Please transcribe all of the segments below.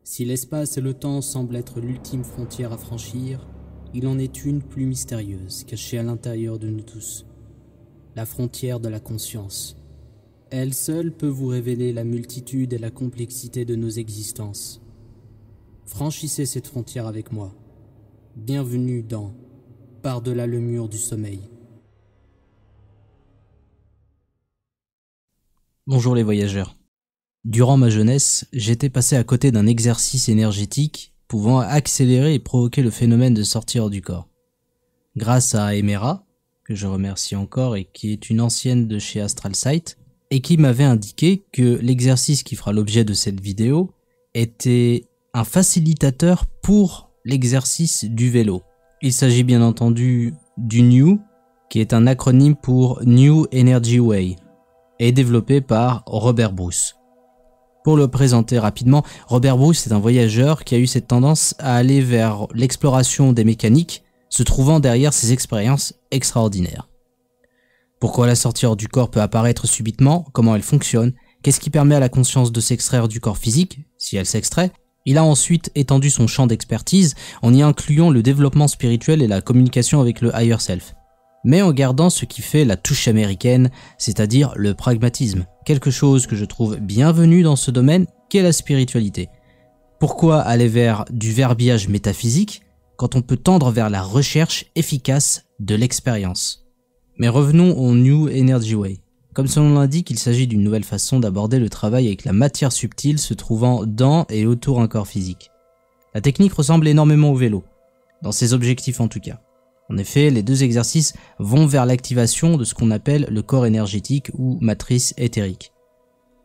Si l'espace et le temps semblent être l'ultime frontière à franchir, il en est une plus mystérieuse, cachée à l'intérieur de nous tous. La frontière de la conscience. Elle seule peut vous révéler la multitude et la complexité de nos existences. Franchissez cette frontière avec moi. Bienvenue dans Par-delà le mur du sommeil. Bonjour les voyageurs. Durant ma jeunesse, j'étais passé à côté d'un exercice énergétique pouvant accélérer et provoquer le phénomène de sortie hors du corps. Grâce à Emera, que je remercie encore et qui est une ancienne de chez Astral Sight, et qui m'avait indiqué que l'exercice qui fera l'objet de cette vidéo était un facilitateur pour l'exercice du vélo. Il s'agit bien entendu du NEW, qui est un acronyme pour New Energy Way, et développé par Robert Bruce. Pour le présenter rapidement, Robert Bruce est un voyageur qui a eu cette tendance à aller vers l'exploration des mécaniques, se trouvant derrière ses expériences extraordinaires. Pourquoi la sortie hors du corps peut apparaître subitement, comment elle fonctionne, qu'est-ce qui permet à la conscience de s'extraire du corps physique, si elle s'extrait. Il a ensuite étendu son champ d'expertise en y incluant le développement spirituel et la communication avec le higher self, mais en gardant ce qui fait la touche américaine, c'est-à-dire le pragmatisme, quelque chose que je trouve bienvenu dans ce domaine qu'est la spiritualité. Pourquoi aller vers du verbiage métaphysique quand on peut tendre vers la recherche efficace de l'expérience? Mais revenons au New Energy Way. Comme son nom l'indique, il s'agit d'une nouvelle façon d'aborder le travail avec la matière subtile se trouvant dans et autour un corps physique. La technique ressemble énormément au vélo, dans ses objectifs en tout cas. En effet, les deux exercices vont vers l'activation de ce qu'on appelle le corps énergétique ou matrice éthérique.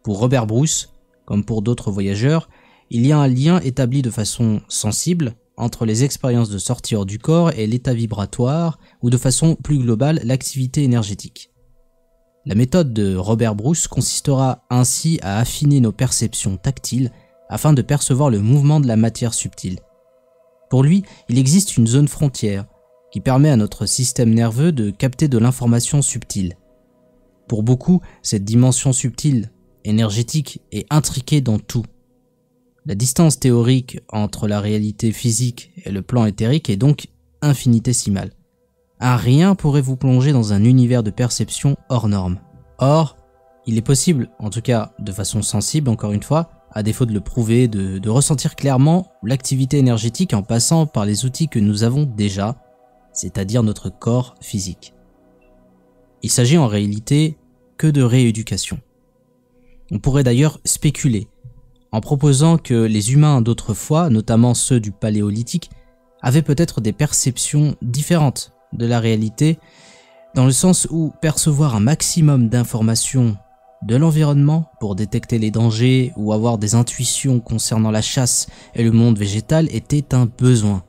Pour Robert Bruce, comme pour d'autres voyageurs, il y a un lien établi de façon sensible entre les expériences de sortie hors du corps et l'état vibratoire, ou de façon plus globale, l'activité énergétique. La méthode de Robert Bruce consistera ainsi à affiner nos perceptions tactiles afin de percevoir le mouvement de la matière subtile. Pour lui, il existe une zone frontière qui permet à notre système nerveux de capter de l'information subtile. Pour beaucoup, cette dimension subtile, énergétique, est intriquée dans tout. La distance théorique entre la réalité physique et le plan éthérique est donc infinitésimale. Un rien pourrait vous plonger dans un univers de perception hors norme. Or, il est possible, en tout cas de façon sensible encore une fois, à défaut de le prouver, de ressentir clairement l'activité énergétique en passant par les outils que nous avons déjà, c'est-à-dire notre corps physique. Il s'agit en réalité que de rééducation. On pourrait d'ailleurs spéculer en proposant que les humains d'autrefois, notamment ceux du Paléolithique, avaient peut-être des perceptions différentes de la réalité, dans le sens où percevoir un maximum d'informations de l'environnement pour détecter les dangers ou avoir des intuitions concernant la chasse et le monde végétal était un besoin.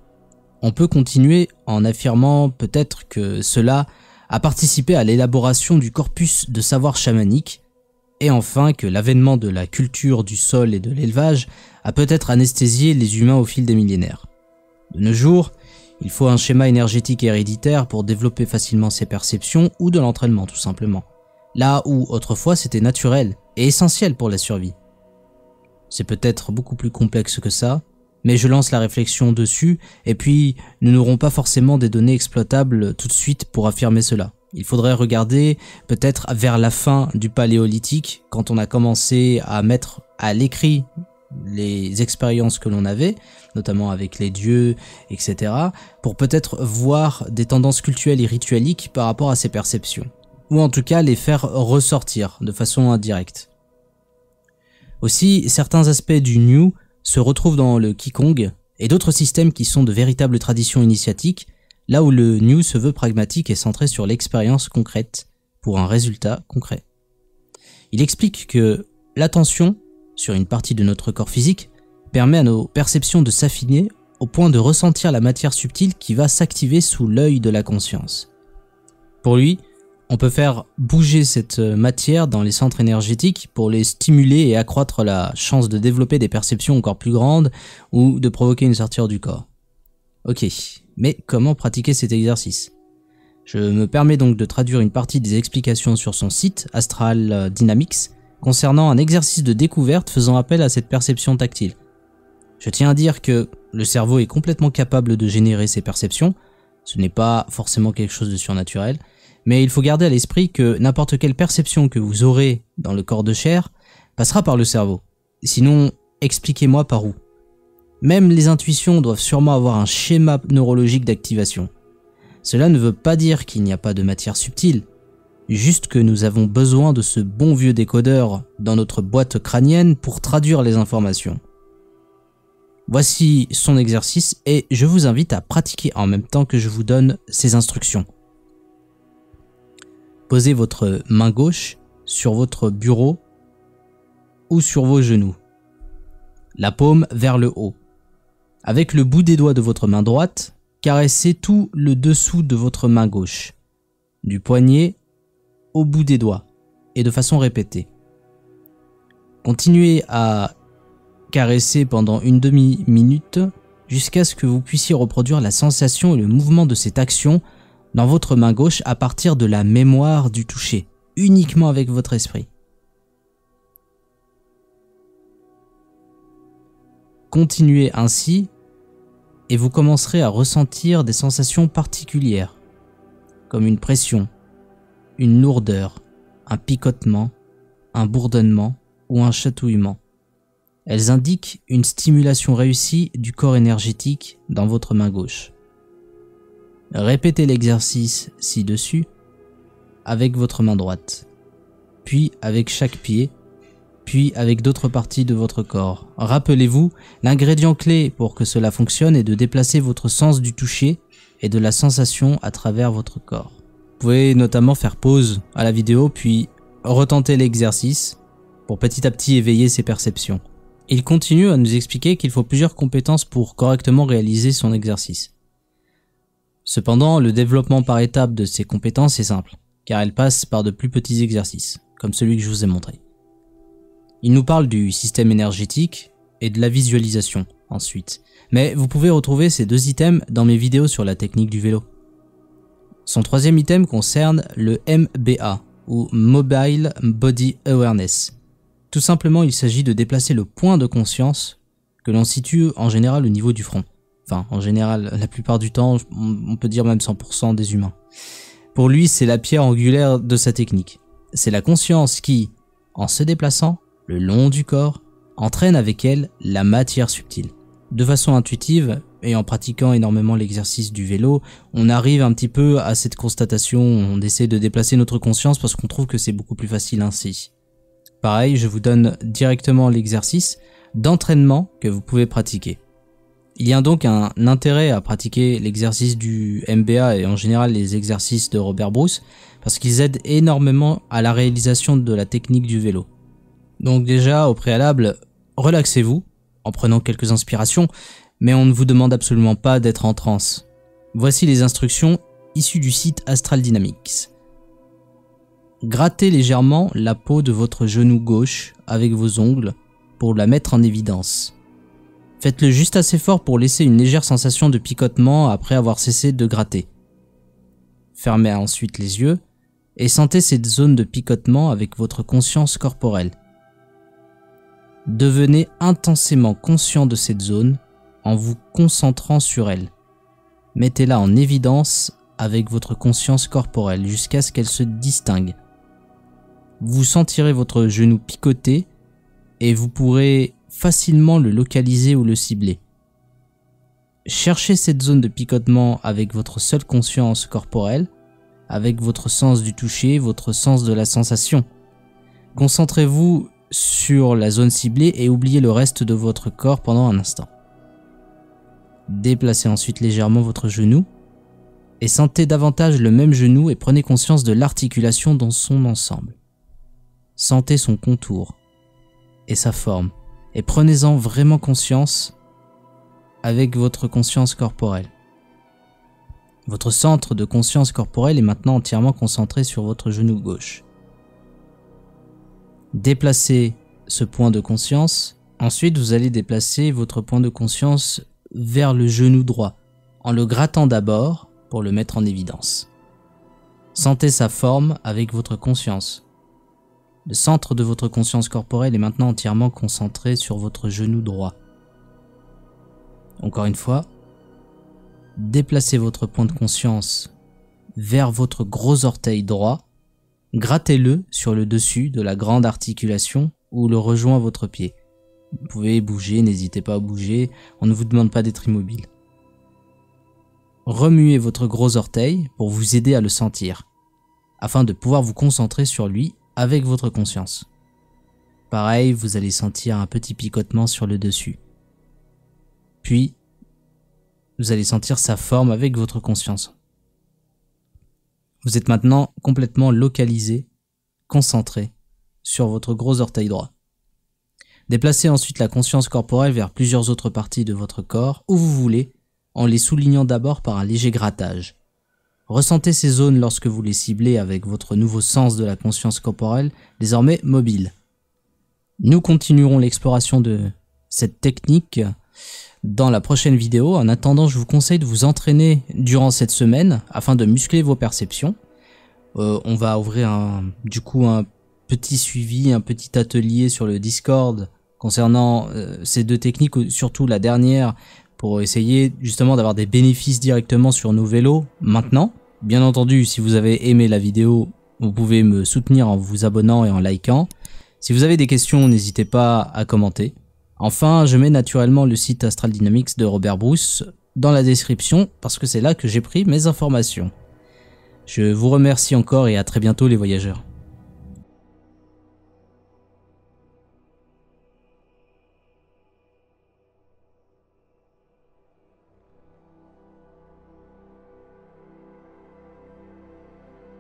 On peut continuer en affirmant peut-être que cela a participé à l'élaboration du corpus de savoir chamanique, et enfin que l'avènement de la culture du sol et de l'élevage a peut-être anesthésié les humains au fil des millénaires. De nos jours, il faut un schéma énergétique héréditaire pour développer facilement ses perceptions ou de l'entraînement tout simplement, là où autrefois c'était naturel et essentiel pour la survie. C'est peut-être beaucoup plus complexe que ça, mais je lance la réflexion dessus, et puis nous n'aurons pas forcément des données exploitables tout de suite pour affirmer cela. Il faudrait regarder peut-être vers la fin du Paléolithique, quand on a commencé à mettre à l'écrit les expériences que l'on avait, notamment avec les dieux, etc., pour peut-être voir des tendances cultuelles et ritualiques par rapport à ces perceptions, ou en tout cas les faire ressortir de façon indirecte. Aussi, certains aspects du New se retrouvent dans le Qigong et d'autres systèmes qui sont de véritables traditions initiatiques, là où le New se veut pragmatique et centré sur l'expérience concrète pour un résultat concret. Il explique que l'attention sur une partie de notre corps physique permet à nos perceptions de s'affiner au point de ressentir la matière subtile qui va s'activer sous l'œil de la conscience. Pour lui, on peut faire bouger cette matière dans les centres énergétiques pour les stimuler et accroître la chance de développer des perceptions encore plus grandes ou de provoquer une sortie hors du corps. Ok, mais comment pratiquer cet exercice? Je me permets donc de traduire une partie des explications sur son site, Astral Dynamics, concernant un exercice de découverte faisant appel à cette perception tactile. Je tiens à dire que le cerveau est complètement capable de générer ces perceptions, ce n'est pas forcément quelque chose de surnaturel, mais il faut garder à l'esprit que n'importe quelle perception que vous aurez dans le corps de chair passera par le cerveau. Sinon, expliquez-moi par où. Même les intuitions doivent sûrement avoir un schéma neurologique d'activation. Cela ne veut pas dire qu'il n'y a pas de matière subtile, juste que nous avons besoin de ce bon vieux décodeur dans notre boîte crânienne pour traduire les informations. Voici son exercice et je vous invite à pratiquer en même temps que je vous donne ces instructions. Posez votre main gauche sur votre bureau ou sur vos genoux, la paume vers le haut. Avec le bout des doigts de votre main droite, caressez tout le dessous de votre main gauche, du poignet au bout des doigts, et de façon répétée. Continuez à caresser pendant une demi-minute jusqu'à ce que vous puissiez reproduire la sensation et le mouvement de cette action dans votre main gauche à partir de la mémoire du toucher, uniquement avec votre esprit. Continuez ainsi et vous commencerez à ressentir des sensations particulières, comme une pression, une lourdeur, un picotement, un bourdonnement ou un chatouillement. Elles indiquent une stimulation réussie du corps énergétique dans votre main gauche. Répétez l'exercice ci-dessus avec votre main droite, puis avec chaque pied, puis avec d'autres parties de votre corps. Rappelez-vous, l'ingrédient clé pour que cela fonctionne est de déplacer votre sens du toucher et de la sensation à travers votre corps. Vous pouvez notamment faire pause à la vidéo puis retenter l'exercice pour petit à petit éveiller ses perceptions. Il continue à nous expliquer qu'il faut plusieurs compétences pour correctement réaliser son exercice. Cependant, le développement par étapes de ces compétences est simple, car elles passent par de plus petits exercices, comme celui que je vous ai montré. Il nous parle du système énergétique et de la visualisation ensuite, mais vous pouvez retrouver ces deux items dans mes vidéos sur la technique du vélo. Son troisième item concerne le MBA, ou Mobile Body Awareness. Tout simplement, il s'agit de déplacer le point de conscience que l'on situe en général au niveau du front. Enfin, en général, la plupart du temps, on peut dire même 100% des humains. Pour lui, c'est la pierre angulaire de sa technique. C'est la conscience qui, en se déplaçant le long du corps, entraîne avec elle la matière subtile. De façon intuitive, et en pratiquant énormément l'exercice du vélo, on arrive un petit peu à cette constatation, on essaie de déplacer notre conscience parce qu'on trouve que c'est beaucoup plus facile ainsi. Pareil, je vous donne directement l'exercice d'entraînement que vous pouvez pratiquer. Il y a donc un intérêt à pratiquer l'exercice du MBA et en général les exercices de Robert Bruce parce qu'ils aident énormément à la réalisation de la technique du vélo. Donc déjà, au préalable, relaxez-vous en prenant quelques inspirations, mais on ne vous demande absolument pas d'être en transe. Voici les instructions issues du site Astral Dynamics. Grattez légèrement la peau de votre genou gauche avec vos ongles pour la mettre en évidence. Faites-le juste assez fort pour laisser une légère sensation de picotement après avoir cessé de gratter. Fermez ensuite les yeux et sentez cette zone de picotement avec votre conscience corporelle. Devenez intensément conscient de cette zone en vous concentrant sur elle. Mettez-la en évidence avec votre conscience corporelle jusqu'à ce qu'elle se distingue. Vous sentirez votre genou picoter et vous pourrez facilement le localiser ou le cibler. Cherchez cette zone de picotement avec votre seule conscience corporelle, avec votre sens du toucher, votre sens de la sensation. Concentrez-vous sur la zone ciblée et oubliez le reste de votre corps pendant un instant. Déplacez ensuite légèrement votre genou et sentez davantage le même genou et prenez conscience de l'articulation dans son ensemble. Sentez son contour et sa forme et prenez-en vraiment conscience avec votre conscience corporelle. Votre centre de conscience corporelle est maintenant entièrement concentré sur votre genou gauche. Déplacez ce point de conscience. Ensuite, vous allez déplacer votre point de conscience vers le genou droit, en le grattant d'abord pour le mettre en évidence. Sentez sa forme avec votre conscience. Le centre de votre conscience corporelle est maintenant entièrement concentré sur votre genou droit. Encore une fois, déplacez votre point de conscience vers votre gros orteil droit, grattez-le sur le dessus de la grande articulation où le rejoint votre pied. Vous pouvez bouger, n'hésitez pas à bouger, on ne vous demande pas d'être immobile. Remuez votre gros orteil pour vous aider à le sentir, afin de pouvoir vous concentrer sur lui avec votre conscience. Pareil, vous allez sentir un petit picotement sur le dessus. Puis, vous allez sentir sa forme avec votre conscience. Vous êtes maintenant complètement localisé, concentré sur votre gros orteil droit. Déplacez ensuite la conscience corporelle vers plusieurs autres parties de votre corps, où vous voulez, en les soulignant d'abord par un léger grattage. Ressentez ces zones lorsque vous les ciblez avec votre nouveau sens de la conscience corporelle, désormais mobile. Nous continuerons l'exploration de cette technique dans la prochaine vidéo. En attendant, je vous conseille de vous entraîner durant cette semaine afin de muscler vos perceptions. On va ouvrir un petit suivi, un petit atelier sur le Discord concernant ces deux techniques, surtout la dernière, pour essayer justement d'avoir des bénéfices directement sur nos vélos maintenant. Bien entendu, si vous avez aimé la vidéo, vous pouvez me soutenir en vous abonnant et en likant. Si vous avez des questions, n'hésitez pas à commenter. Enfin, je mets naturellement le site Astral Dynamics de Robert Bruce dans la description parce que c'est là que j'ai pris mes informations. Je vous remercie encore et à très bientôt les voyageurs.